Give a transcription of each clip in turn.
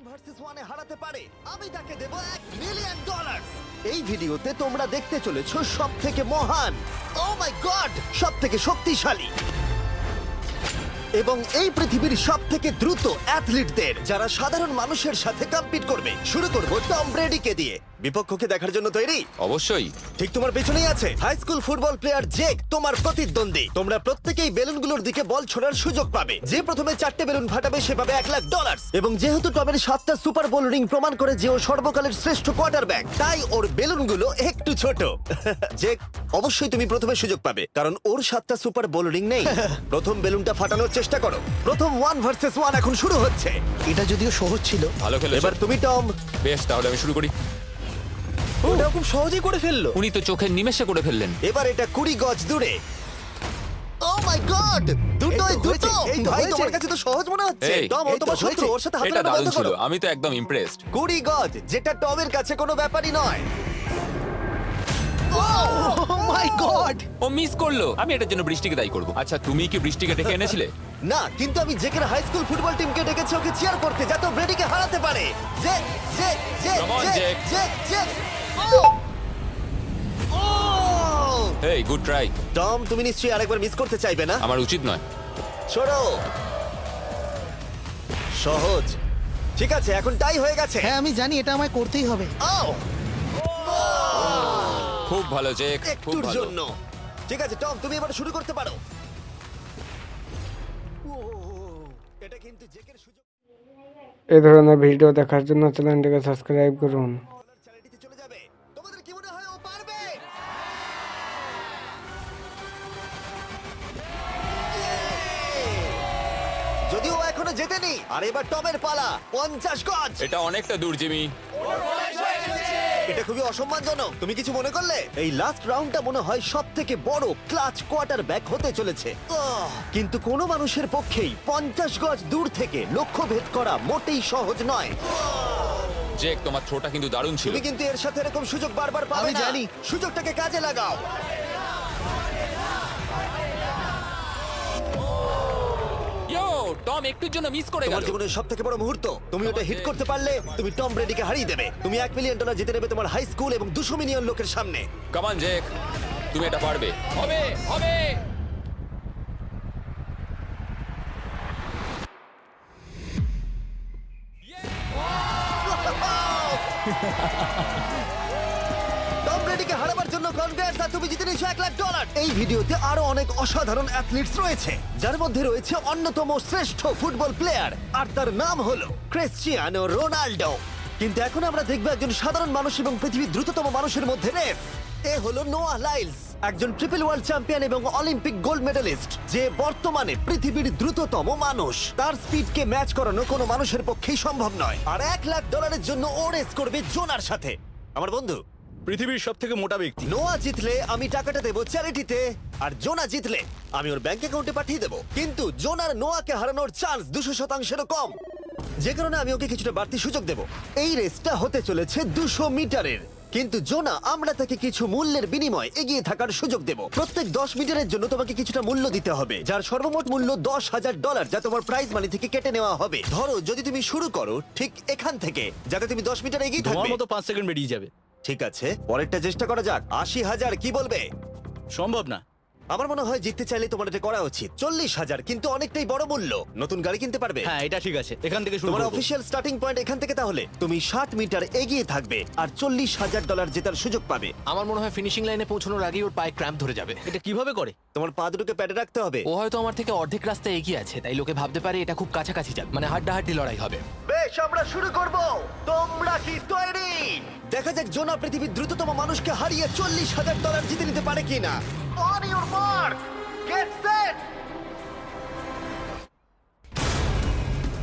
Versus 1 এ হারাতে পারে আমি তাকে দেব $1,000,000। এই ভিডিওতে তোমরা দেখতে চলেছো সবথেকে মহান, ও মাই গড, সবথেকে শক্তিশালী এবং এই পৃথিবীর সবথেকে দ্রুত অ্যাথলিটদের যারা সাধারণ মানুষের সাথে কম্পিট করবে। শুরু করব টম ব্রেডিকে দিয়ে। বিপক্ষকে দেখার জন্য তৈরি? অবশ্যই। ঠিক তোমার পেছনেই আছে high school football player Jake, তোমার প্রতিদ্বন্দ্বী। তোমরা প্রত্যেকেই বেলুনগুলোর দিকে বল ছোড়ার সুযোগ পাবে। যে প্রথমে 4টে বেলুন ফাটাবে সে পাবে $1,00,000। এবং যেহেতু টমের 7টা সুপার বোল রিং প্রমাণ করে যে ও সর্বকালের শ্রেষ্ঠ কোয়ার্টারব্যাক, তাই ওর বেলুনগুলো একটু ছোট। জেক, অবশ্যই তুমি প্রথমে সুযোগ পাবে কারণ ওর 7টা সুপার বোল রিং নেই। প্রথম বেলুনটা ফাটানোর চেষ্টা করো। প্রথম 1 ভার্সেস 1 এখন শুরু হচ্ছে। এটা যদিও সহজ ছিল। ভালো খেলেছো। এবার তুমি টম। বেশ, তাহলে আমি শুরু করি। ওটা খুব সহজেই করে ফেললো। উনি তো চোখের নিমেষে করে ফেললেন। এবার এটা 20 গজ দূরে। ও মাই গড, দুটোই দুটো। এই ভাই, তোমার কাছে তো সহজ মনে হচ্ছে। এই, টম, ও তোমার শত্রু, ওর সাথে হাত এটা মেলানো দারুণ বন্ধ ছিল, করো। আমি তো একদম ইমপ্রেসড। 20 গজ, যেটা টমের কাছে কোনো ব্যাপারই নয়। ও মাই গড! ও মিস করলো। আমি এটার জন্য বৃষ্টিকে দায়ী করব। আচ্ছা, তুমি কি বৃষ্টিকে ডেকে এনেছিলে? না, কিন্তু আমি জেকের হাই স্কুল ফুটবল টিমকে ডেকেছি ওকে চিয়ার করতে, যাতে ও ব্রেডিকে হারাতে পারে। Jake, Jake, Jake, Come on, Jake, Jake. Jake, Jake. ও! Hey, good try. টম, তুমি নিশ্চয়ই আরেকবার মিস করতে চাইবে না? আমার উচিত নয়। ছোড়ো। সহজ। ঠিক আছে, এখন টাই হয়ে গেছে। হ্যাঁ, আমি জানি এটা আমায় করতেই হবে। আও! খুব ভালো জেক, খুব একটুর ভালো। জন্য। ঠিক আছে টম, তুমি এবার শুরু করতে পারো। এটা কিন্তু জেকের সুযোগ। এই ধরনের ভিডিও দেখার জন্য চ্যানেলটিকে সাবস্ক্রাইব করুন। চ্যারিটিতে চলে যাবে। তোমাদের কি মনে হয় ও পারবে? যদিও ও এখনো জেতেনি। আর এবার টমের পালা। 50 গজ। এটা অনেকটা দূর, জিমি। এটা খুবই অসম্মানজনক। তুমি কিছু মনে করলে? এই লাস্ট রাউন্ডটা মনে হয় সবথেকে বড় ক্লাচ কোয়ার্টারব্যাক হতে চলেছে। কিন্তু কোনো মানুষের পক্ষেই 50 গজ দূর থেকে লক্ষ্য ভেদ করা মোটেই সহজ নয়। জেক, তোমার থ্রোটা কিন্তু দারুণ ছিল। তুমি কিন্তু এর সাথে এরকম সুযোগ বারবার পাবে আমি না। জানি। সুযোগটাকে কাজে লাগাও। ইয়ো, টম একটুর জন্য মিস করে তোমার গেল। জীবনের সবথেকে বড় মুহূর্ত। তুমি ওটা হিট করতে পারলে তুমি টম ব্রেডিকে হারিয়ে দেবে। তুমি $1,000,000 জিতে নেবে তোমার হাই স্কুল এবং 200 মিলিয়ন লোকের সামনে। কাম অন জেক, তুমি এটা পারবে। হবে, হবে। টম ব্রেডিকে হারাবার জন্য কনগ্রেটস, আর তুমি জিতে নিয়েছো $1,00,000। এই ভিডিওতে আরো অনেক অসাধারণ অ্যাথলিটস রয়েছে, যার মধ্যে রয়েছে অন্যতম শ্রেষ্ঠ ফুটবল প্লেয়ার, আর তার নাম হলো ক্রিশ্চিয়ানো রোনাল্ডো। কিন্তু এখন আমরা দেখব একজন সাধারণ মানুষ এবং পৃথিবীর দ্রুততম মানুষের মধ্যে রেস। এ হলো নোয়াহ লাইলস, একজন ট্রিপল ওয়ার্ল্ড চ্যাম্পিয়ন এবং অলিম্পিক গোল্ড মেডালিস্ট, যে বর্তমানে পৃথিবীর দ্রুততম মানুষ। তার স্পিডকে ম্যাচ করানো কোনো মানুষের পক্ষেই সম্ভব নয়। আর $1,00,000 জন্য ও রেস করবে জোনার সাথে, আমার বন্ধু। পৃথিবীর সব থেকে মোটা ব্যক্তি। নোয়া জিতলে আমি টাকাটা দেবো চ্যারিটিতে, আর জোনা জিতলে আমি ওর ব্যাংক অ্যাকাউন্টে পাঠিয়ে দেবো। কিন্তু জোনার নোয়াকে হারানোর চান্স 200%-এরও কম, যে কারণে আমি ওকে কিছুটা বাড়তি সুযোগ দেবো। এই রেসটা হতে চলেছে 200 মিটারের, কিন্তু জোনা, আমরা তাকে কিছু মূল্যের বিনিময়ে এগিয়ে থাকার সুযোগ দেব। প্রত্যেক 10 মিটারের জন্য তোমাকে কিছুটা মূল্য দিতে হবে, যার সর্বমোট মূল্য $10,000, যা তোমার প্রাইজ মানি থেকে কেটে নেওয়া হবে। ধরো যদি তুমি শুরু করো ঠিক এখান থেকে, যাতে তুমি 10 মিটার এগিয়ে তোমার থাকবে। মতো 5 সেকেন্ড বেরিয়ে যাবে। ঠিক আছে, পরেরটা চেষ্টা করা যাক। 80,000, কি বলবে? সম্ভব না। আমার মনে হয় জিততে চাইলে তোমার এটা করা উচিত। 40,000 কিন্তু অনেকটাই বড় মূল্য। নতুন গাড়ি কিনতে পারবে। হ্যাঁ, এটা ঠিক আছে, এখান থেকে শুরু তোমার করব। অফিসিয়াল স্টার্টিং পয়েন্ট এখান থেকে। তাহলে তুমি 60 মিটার এগিয়ে থাকবে আর $40,000 জেতার সুযোগ পাবে। আমার মনে হয় ফিনিশিং লাইনে পৌঁছানোর আগেই ওর পায়ে ক্র্যাম্প ধরে যাবে। এটা কিভাবে করে? তোমার পা দুটোকে প্যাডে রাখতে হবে। ও হয়তো আমার থেকে অর্ধেক রাস্তা এগিয়ে আছে, তাই লোকে ভাবতে পারে এটা খুব কাছাকাছি যাবে, মানে হাড্ডাহাড্ডি লড়াই হবে। বেশ, আমরা শুরু করব। তোমরা কি তৈরি? দেখা যাক জোনা পৃথিবীর দ্রুততম মানুষকে হারিয়ে $40,000 জিতে নিতে পারে কিনা। On your mark, get set.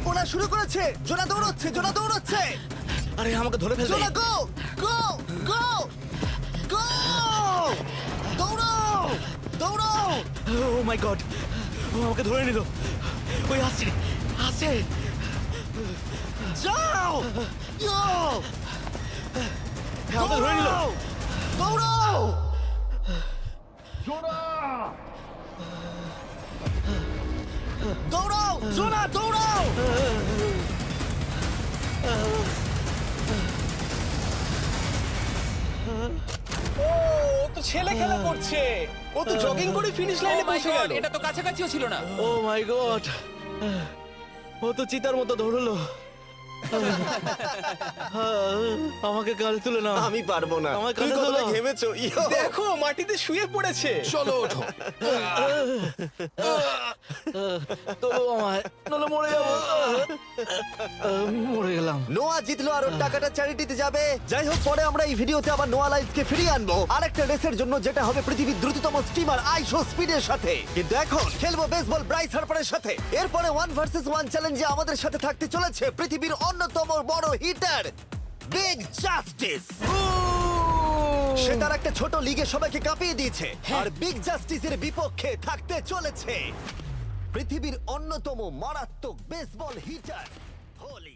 ওরা শুরু করেছে। জোনা দৌড়চ্ছে, জোনা দৌড়চ্ছে। আরে আমাকে ধরে ফেলবে। জোনা গো, গো, গো, গো! দৌড়াও, দৌড়াও! ও মাই গড, ও আমাকে ধরে নিল। ওই আসছে, আসছে। যাও! ইয়ো! আমাকে ধরে নিল। দৌড়াও! দৌড়াও! জোনা, দৌড়াও! ও তো ছেলে খেলা করছে, ও তো জগিং করে ফিনিশ লাইনে Oh my পৌঁছে God, গেল। এটা তো কাছাকাছিও ছিল না। ও মাই গড, ও তো চিতার মতো ধরলো। আমাকে কাল তুলে নাও। আমি পারবো না। আমার তুমি কাঁধে কতটা তোলো। ঘেমেছো? ইয়ো। দেখো মাটিতে শুয়ে পড়েছে। চলো ওঠো। তোলো আমায়, নলে মরে যাবো। মরে গেলাম। নোয়া জিতলো আর ওর টাকাটা চ্যারিটিতে যাবে। যাই হোক, পরে আমরা এই ভিডিওতে আবার নোয়া লাইফকে ফিরিয়ে আনবো আরেকটা রেসের জন্য, যেটা হবে পৃথিবীর দ্রুততম স্টিমার আইশো স্পিডের সাথে। কিন্তু এখন খেলবো বেসবল ব্রাইস হার্পারের সাথে। এরপরে 1 ভার্সেস 1 চ্যালেঞ্জে আমাদের সাথে থাকতে চলেছে পৃথিবীর অন্যতম বড় হিটার বিগ জাস্টিস। সে তার একটা ছোট লিগে সবাইকে কাঁপিয়ে দিয়েছে, আর বিগ জাস্টিসের বিপক্ষে থাকতে চলেছে পৃথিবীর অন্যতম মারাত্মক বেসবল হিটার হোলি।